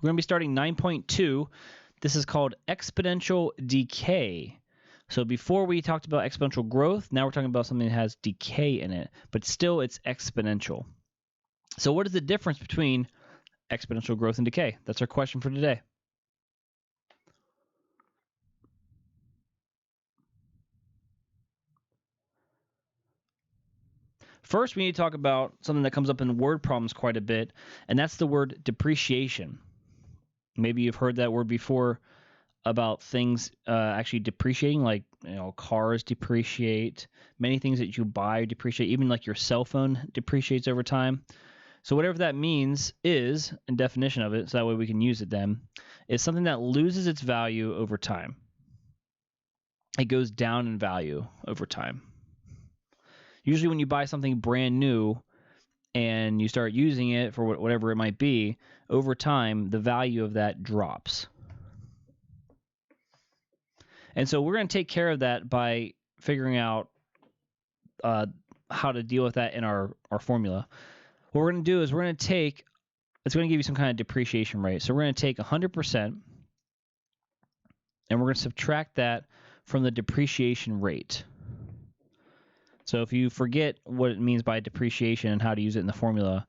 We're going to be starting 9.2. This is called exponential decay. So before we talked about exponential growth, now we're talking about something that has decay in it, but still it's exponential. So what is the difference between exponential growth and decay? That's our question for today. First, we need to talk about something that comes up in word problems quite a bit, and that's the word depreciation. Maybe you've heard that word before about things actually depreciating, like cars depreciate, many things that you buy depreciate, even like your cell phone depreciates over time. So whatever that means is, in definition of it, so that way we can use it then, is something that loses its value over time. It goes down in value over time. Usually when you buy something brand new and you start using it for whatever it might be, over time, the value of that drops. And so we're going to take care of that by figuring out how to deal with that in our formula. What we're going to do is we're going to take, it's going to give you some kind of depreciation rate. So we're going to take 100% and we're going to subtract that from the depreciation rate. So if you forget what it means by depreciation and how to use it in the formula,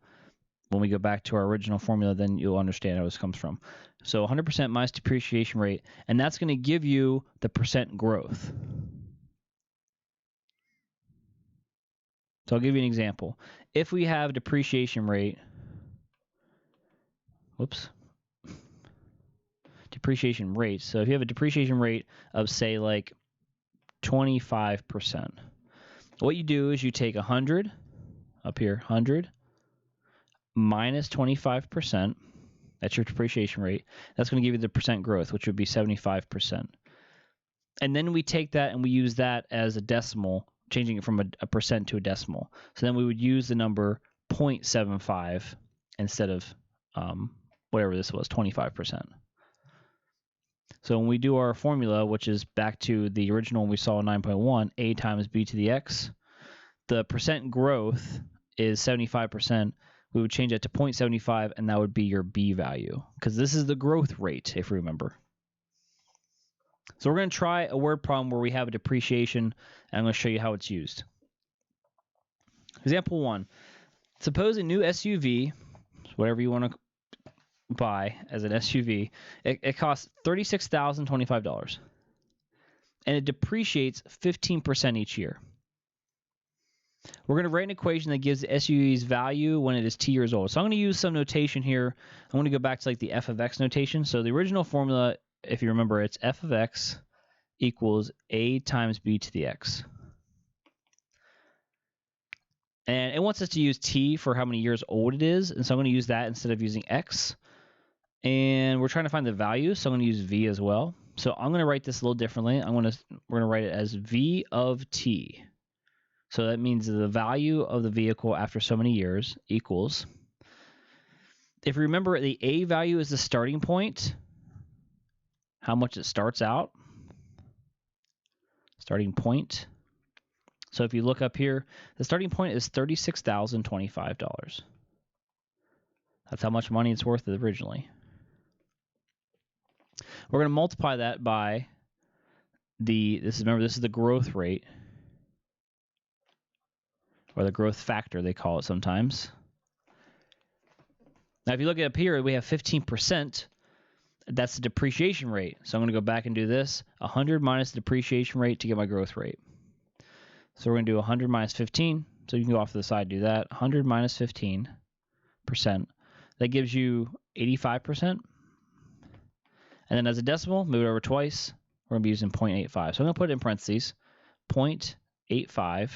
when we go back to our original formula, then you'll understand how this comes from. So 100% minus depreciation rate, and that's going to give you the percent growth. So I'll give you an example. If we have depreciation rate, depreciation rate. So if you have a depreciation rate of, say, like 25%, what you do is you take 100, up here, 100, minus 25%, that's your depreciation rate. That's going to give you the percent growth, which would be 75%. And then we take that and we use that as a decimal, changing it from a percent to a decimal. So then we would use the number 0.75 instead of whatever this was, 25%. So when we do our formula, which is back to the original one we saw in 9.1, a times b to the x, the percent growth is 75%. We would change that to 0.75, and that would be your b value, because this is the growth rate, if you remember. So we're going to try a word problem where we have a depreciation, and I'm going to show you how it's used. Example 1. Suppose a new SUV, whatever you want to buy as an SUV, it costs $36,025, and it depreciates 15% each year. We're going to write an equation that gives the SUV's value when it is t years old. So I'm going to use some notation here. I'm going to go back to like the f of x notation. So the original formula, if you remember, it's f of x equals a times b to the x. And it wants us to use t for how many years old it is. And so I'm going to use that instead of using x. And we're trying to find the value, so I'm going to use v as well. So I'm going to write this a little differently. We're going to write it as v of t. So that means the value of the vehicle after so many years equals, if you remember, the a value is the starting point, how much it starts out, starting point. So if you look up here, the starting point is $36,025. That's how much money it's worth originally. We're going to multiply that by this is the growth rate, or the growth factor, they call it sometimes. Now, if you look up here, we have 15%. That's the depreciation rate. So I'm going to go back and do this. 100 minus the depreciation rate to get my growth rate. So we're going to do 100 minus 15. So you can go off to the side and do that. 100 minus 15%. That gives you 85%. And then as a decimal, move it over twice. We're going to be using 0.85. So I'm going to put it in parentheses, 0.85.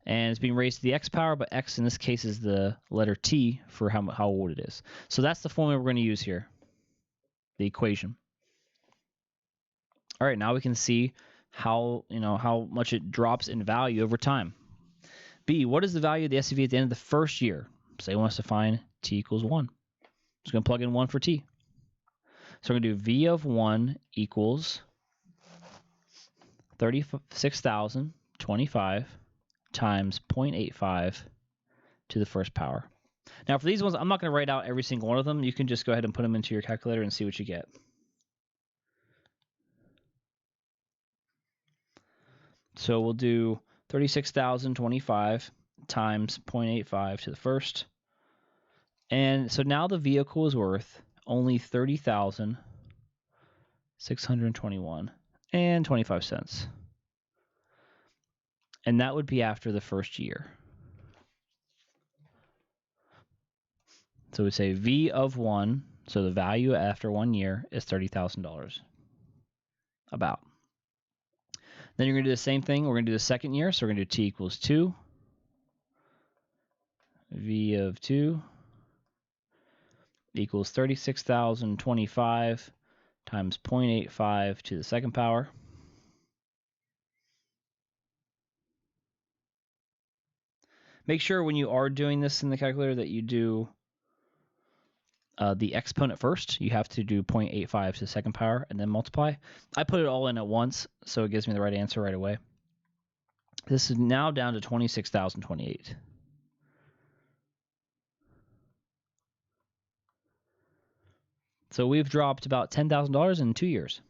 And it's being raised to the x power, but x in this case is the letter t for how old it is. So that's the formula we're going to use here, the equation. All right, now we can see how much it drops in value over time. B, what is the value of the SUV at the end of the first year? Say it wants to find t equals 1. Just going to plug in 1 for t. So we're going to do v of 1 equals 36,025 times 0.85 to the first power. Now for these ones, I'm not going to write out every single one of them. You can just go ahead and put them into your calculator and see what you get. So we'll do 36,025 times 0.85 to the first. And so now the vehicle is worth only 30,621 and 25 cents. And that would be after the first year. So we'd say V of 1, so the value after 1 year is $30,000. About. Then you're going to do the same thing. We're going to do the second year. So we're going to do T equals 2. V of 2 equals 36,025 times 0.85 to the second power. Make sure when you are doing this in the calculator that you do the exponent first. You have to do 0.85 to the second power and then multiply. I put it all in at once, so it gives me the right answer right away. This is now down to 26,028. So we've dropped about $10,000 in 2 years.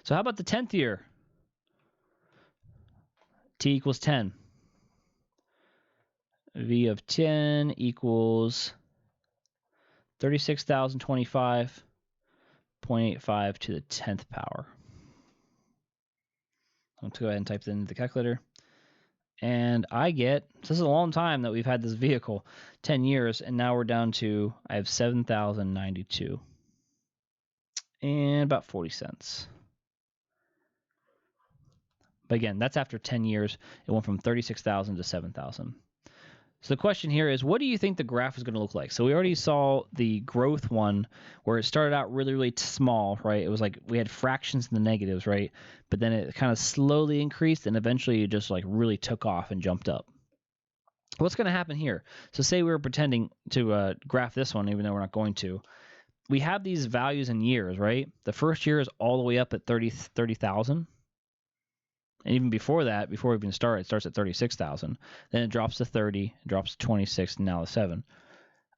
So how about the 10th year? T equals 10. V of 10 equals 36,025, 0.85 to the 10th power. Let's go ahead and type that into the calculator. And I get, so this is a long time that we've had this vehicle, 10 years, and now we're down to, I have 7,092 and about 40 cents. But again, that's after 10 years. It went from 36,000 to 7,000. So the question here is, what do you think the graph is going to look like? So we already saw the growth one where it started out really, really small, right? It was like we had fractions in the negatives, right? But then it kind of slowly increased and eventually it just like really took off and jumped up. What's going to happen here? So say we were pretending to graph this one, even though we're not going to. We have these values in years, right? The first year is all the way up at 30,000. And even before that, before we even start, it starts at 36,000. Then it drops to 30, it drops to 26, and now to 7.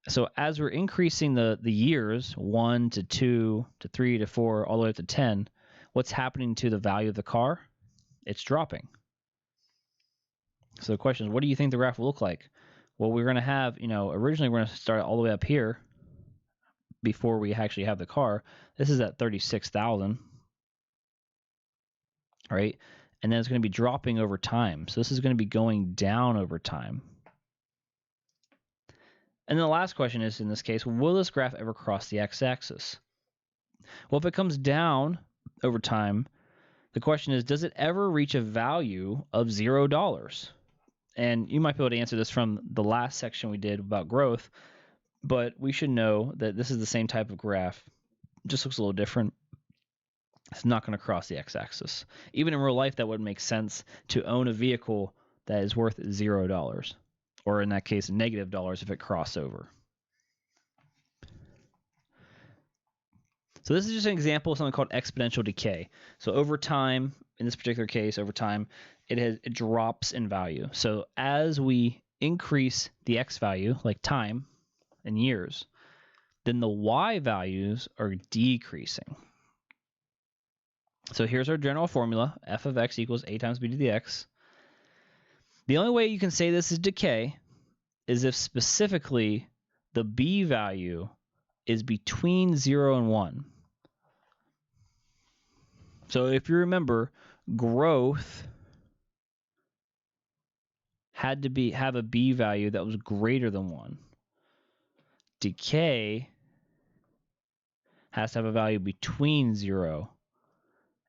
So as we're increasing the years, 1 to 2 to 3 to 4, all the way up to 10, what's happening to the value of the car? It's dropping. So the question is, what do you think the graph will look like? Well, we're going to have, originally we're going to start all the way up here before we actually have the car. This is at 36,000, right? And then it's going to be dropping over time. So this is going to be going down over time. And then the last question is, in this case, will this graph ever cross the x-axis? Well, if it comes down over time, the question is, does it ever reach a value of $0? And you might be able to answer this from the last section we did about growth, but we should know that this is the same type of graph. It just looks a little different. It's not going to cross the x-axis. Even in real life, that would make sense to own a vehicle that is worth $0, or in that case, -$, if it crossed over. So this is just an example of something called exponential decay. So over time, in this particular case, over time, it drops in value. So as we increase the x value, like time and years, then the y values are decreasing. So here's our general formula. F of x equals a times b to the x. The only way you can say this is decay is if specifically the b value is between 0 and 1. So if you remember, growth had to have a b value that was greater than 1. Decay has to have a value between 0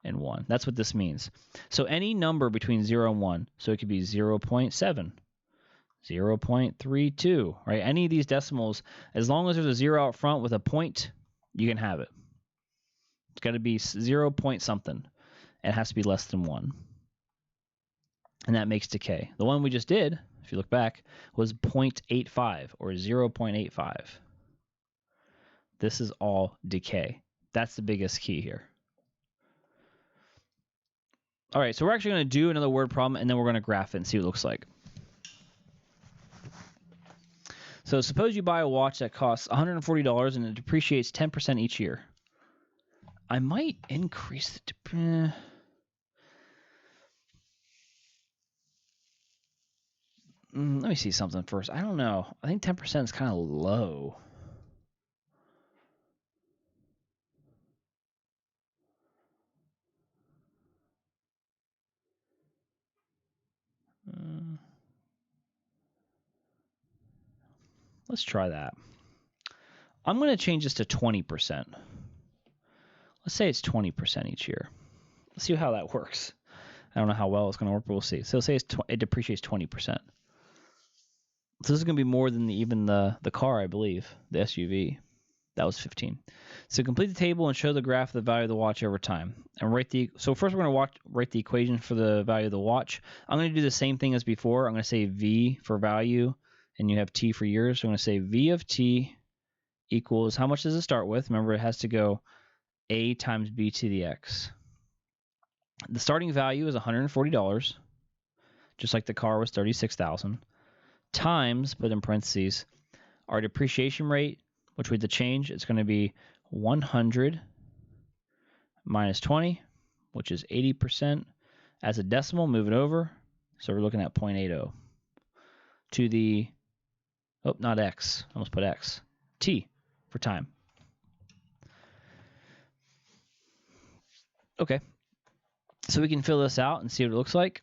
and 1. That's what this means. So any number between 0 and 1, so it could be 0.7, 0.32, right? Any of these decimals, as long as there's a 0 out front with a point, you can have it. It's got to be 0 point something. It has to be less than 1. And that makes decay. The one we just did, if you look back, was 0.85 or 0.85. This is all decay. That's the biggest key here. All right, so we're actually going to do another word problem, and then we're going to graph it and see what it looks like. So suppose you buy a watch that costs $140 and it depreciates 10% each year. I might increase the... let me see something first. I don't know. I think 10% is kind of low. Let's try that. I'm going to change this to 20%. Let's say it's 20% each year. Let's see how that works. I don't know how well it's going to work, but we'll see. So say it depreciates 20%. So this is going to be more than even the car, I believe, the SUV. That was 15. So complete the table and show the graph of the value of the watch over time. And so first we're going to write the equation for the value of the watch. I'm going to do the same thing as before. I'm going to say V for value, and you have T for years. So I'm going to say V of T equals, how much does it start with? Remember, it has to go A times B to the X. The starting value is $140, just like the car was $36,000, times, put in parentheses, our depreciation rate, which we had to change. It's going to be 100 minus 20, which is 80%. As a decimal, move it over. So we're looking at 0.80 to the, oh, not X, almost put X, T for time. Okay. So we can fill this out and see what it looks like.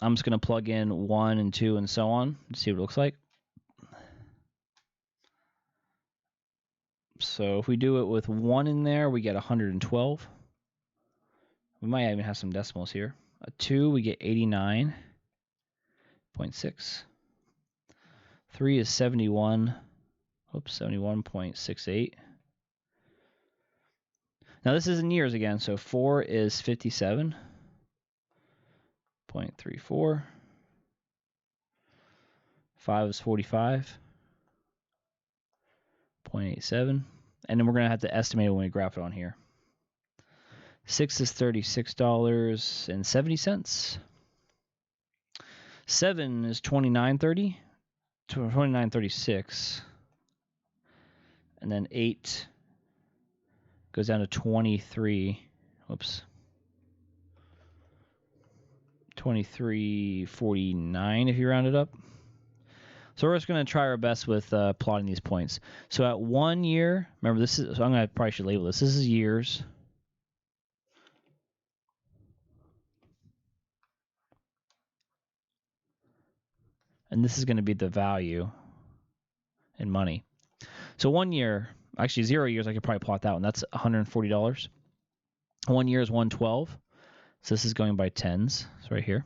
I'm just going to plug in 1 and 2 and so on to see what it looks like. So if we do it with 1 in there, we get 112. We might even have some decimals here. A 2, we get 89.6. 3 is 71. Oops, 71.68. Now this is in years again, so 4 is 57.34. 5 is 45.87. And then we're going to have to estimate it when we graph it on here. 6 is $36.70. 7 is $29.36. And then 8 goes down to 23. Whoops. 23.49 if you round it up. So we're just going to try our best with plotting these points. So at 1 year, remember this is, so I'm going to probably should label this. This is years. And this is going to be the value in money. So 1 year, actually 0 years, I could probably plot that one. That's $140. 1 year is 112. So this is going by tens. It's right here.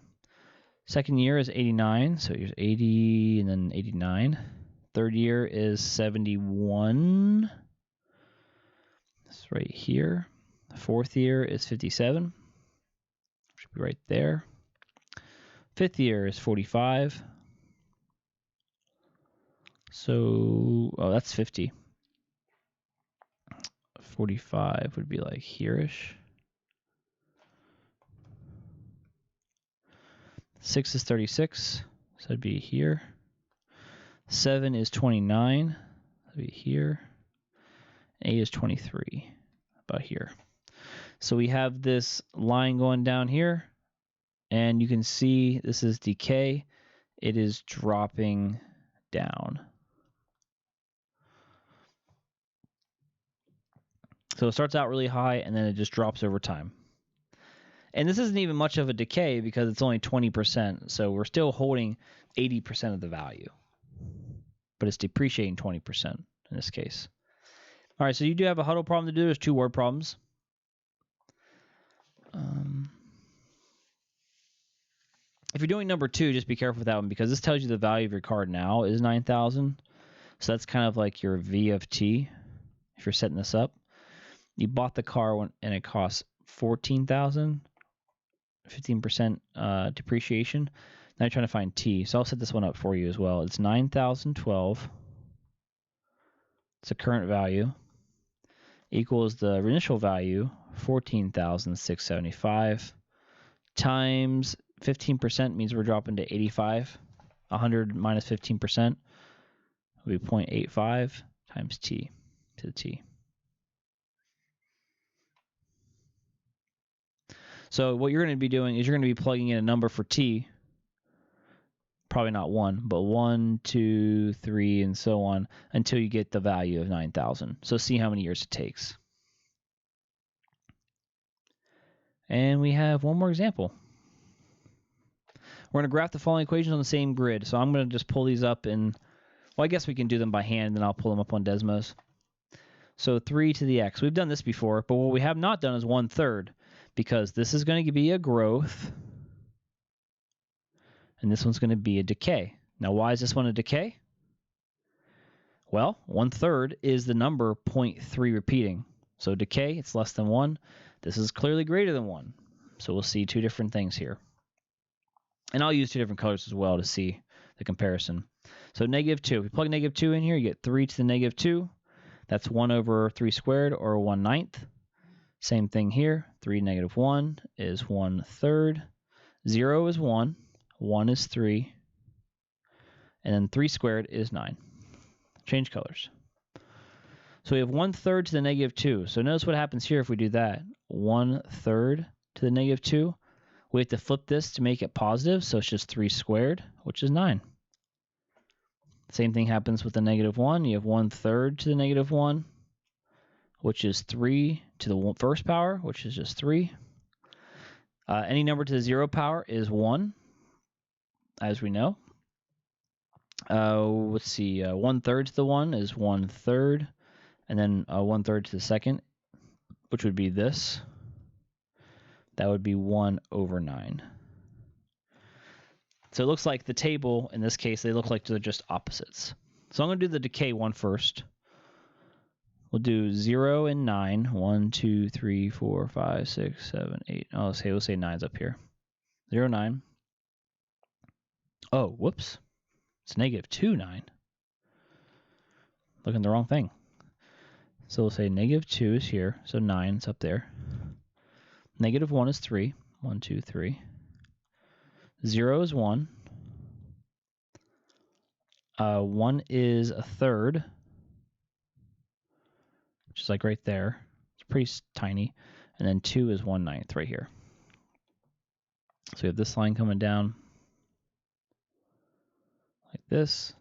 Second year is 89. So here's 80 and then 89. Third year is 71. It's right here. Fourth year is 57. Should be right there. Fifth year is 45. So, oh, that's 50. 45 would be like here-ish. 6 is 36, so that'd be here. 7 is 29, that'd be here. 8 is 23, about here. So we have this line going down here, and you can see this is decay. It is dropping down. So it starts out really high, and then it just drops over time. And this isn't even much of a decay because it's only 20%. So we're still holding 80% of the value. But it's depreciating 20% in this case. All right, so you do have a huddle problem to do. There's 2 word problems. If you're doing number 2, just be careful with that one because this tells you the value of your card now is 9,000. So that's kind of like your V of T if you're setting this up. You bought the car and it costs 14,000. 15% depreciation. Now you're trying to find T. So I'll set this one up for you as well. It's 9,012. It's a current value. Equals the initial value, 14,675. Times 15% means we're dropping to 85. 100 minus 15%. It would be 0.85 times t to the t. So what you're going to be doing is you're going to be plugging in a number for t, probably not 1, but 1, 2, 3, and so on until you get the value of 9,000. So see how many years it takes. And we have one more example. We're going to graph the following equations on the same grid. So I'm going to just pull these up in, well, I guess we can do them by hand, and then I'll pull them up on Desmos. So 3 to the x. We've done this before, but what we have not done is 1/3, because this is going to be a growth, and this one's going to be a decay. Now, why is this one a decay? Well, 1/3 is the number 0.3 repeating. So decay, it's less than 1. This is clearly greater than 1. So we'll see two different things here. And I'll use two different colors as well to see the comparison. So -2. If you plug -2 in here, you get 3 to the -2. That's 1 over 3 squared, or 1/9. Same thing here. 3 to -1 is 1/3. 0 is 1. 1 is 3. And then 3 squared is 9. Change colors. So we have 1/3 to the -2. So notice what happens here if we do that. 1/3 to the -2. We have to flip this to make it positive, so it's just 3 squared, which is 9. Same thing happens with the -1. You have 1/3 to the -1, which is 3 to the first power, which is just 3. Any number to the 0 power is 1, as we know. Let's see, 1/3 to the 1 is 1/3, and then 1/3 to the second, which would be this. That would be 1 over 9. So it looks like the table, in this case, they look like they're just opposites. So I'm going to do the decay one first. We'll do 0 and 9. 1, 2, 3, 4, 5, 6, 7, 8. Oh, we'll say 9's up here. 0, 9. Oh, whoops. It's -2, 9. Looking at the wrong thing. So we'll say -2 is here. So 9 is up there. -1 is 3. 1, 2, 3. 0 is 1. 1 is 1/3, which is like right there. It's pretty tiny. And then 2 is 1/9 right here. So we have this line coming down like this.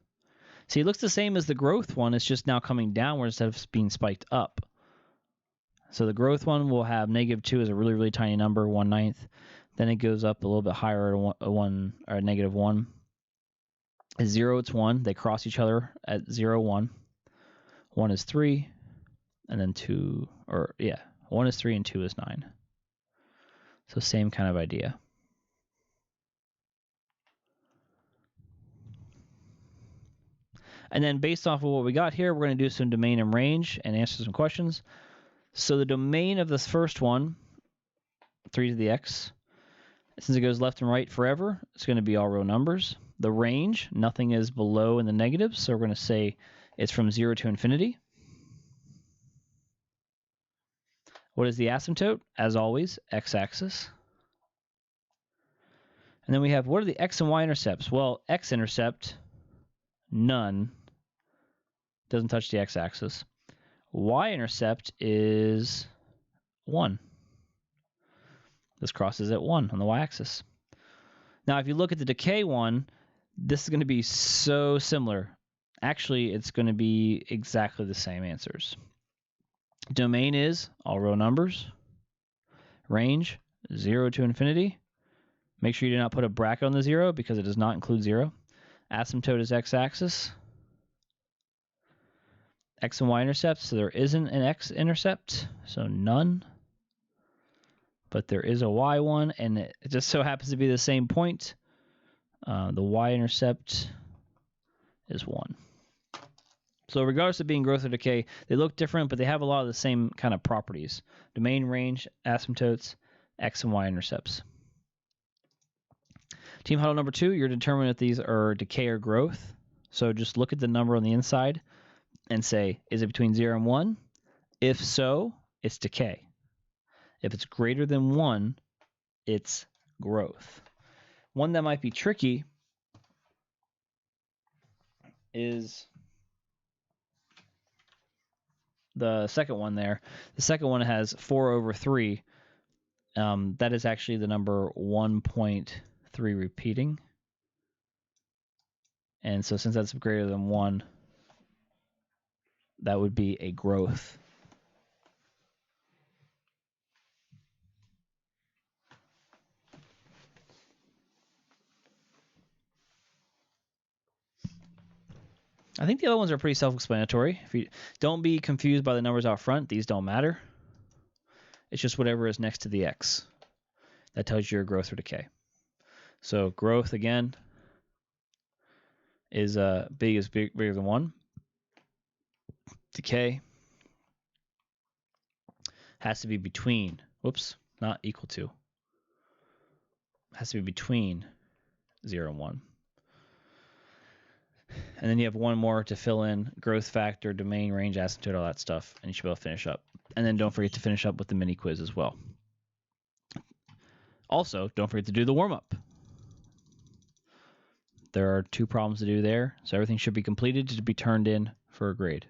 See, it looks the same as the growth one. It's just now coming downward instead of being spiked up. So the growth one will have -2 as a really, really tiny number, 1/9. Then it goes up a little bit higher at -1. At 0, it's 1. They cross each other at 0, 1. 1 is 3, and then 2, 1 is 3 and 2 is 9. So same kind of idea. And then based off of what we got here, we're going to do some domain and range and answer some questions. So the domain of this first one, 3 to the x, since it goes left and right forever, it's going to be all real numbers. The range, nothing is below in the negatives, so we're going to say it's from 0 to infinity. What is the asymptote? As always, x-axis. And then we have, what are the x and y-intercepts? Well, x-intercept, none. Doesn't touch the x-axis. Y-intercept is 1. This crosses at 1 on the y-axis. Now, if you look at the decay one, this is going to be so similar. Actually, it's going to be exactly the same answers. Domain is all real numbers. Range, 0 to infinity. Make sure you do not put a bracket on the 0 because it does not include 0. Asymptote is x-axis. X and y-intercepts, so there isn't an x-intercept, so none. But there is a y one, and it just so happens to be the same point. The y-intercept is 1. So regardless of being growth or decay, they look different, but they have a lot of the same kind of properties. Domain, range, asymptotes, x and y-intercepts. Team huddle number 2, you're determining if these are decay or growth. So just look at the number on the inside and say, is it between 0 and 1? If so, it's decay. If it's greater than 1, it's growth. One that might be tricky is the second one there. The second one has 4 over 3. That is actually the number 1.3 repeating. And so since that's greater than 1, that would be a growth. I think the other ones are pretty self-explanatory. If you don't be confused by the numbers out front, these don't matter. It's just whatever is next to the x. That tells you your growth or decay. So growth, again, is bigger than 1. Decay has to be between, not equal to. Has to be between 0 and 1. And then you have one more to fill in: growth factor, domain, range, asymptote, all that stuff. And you should be able to finish up. And then don't forget to finish up with the mini quiz as well. Also, don't forget to do the warm-up. There are 2 problems to do there, so everything should be completed to be turned in for a grade.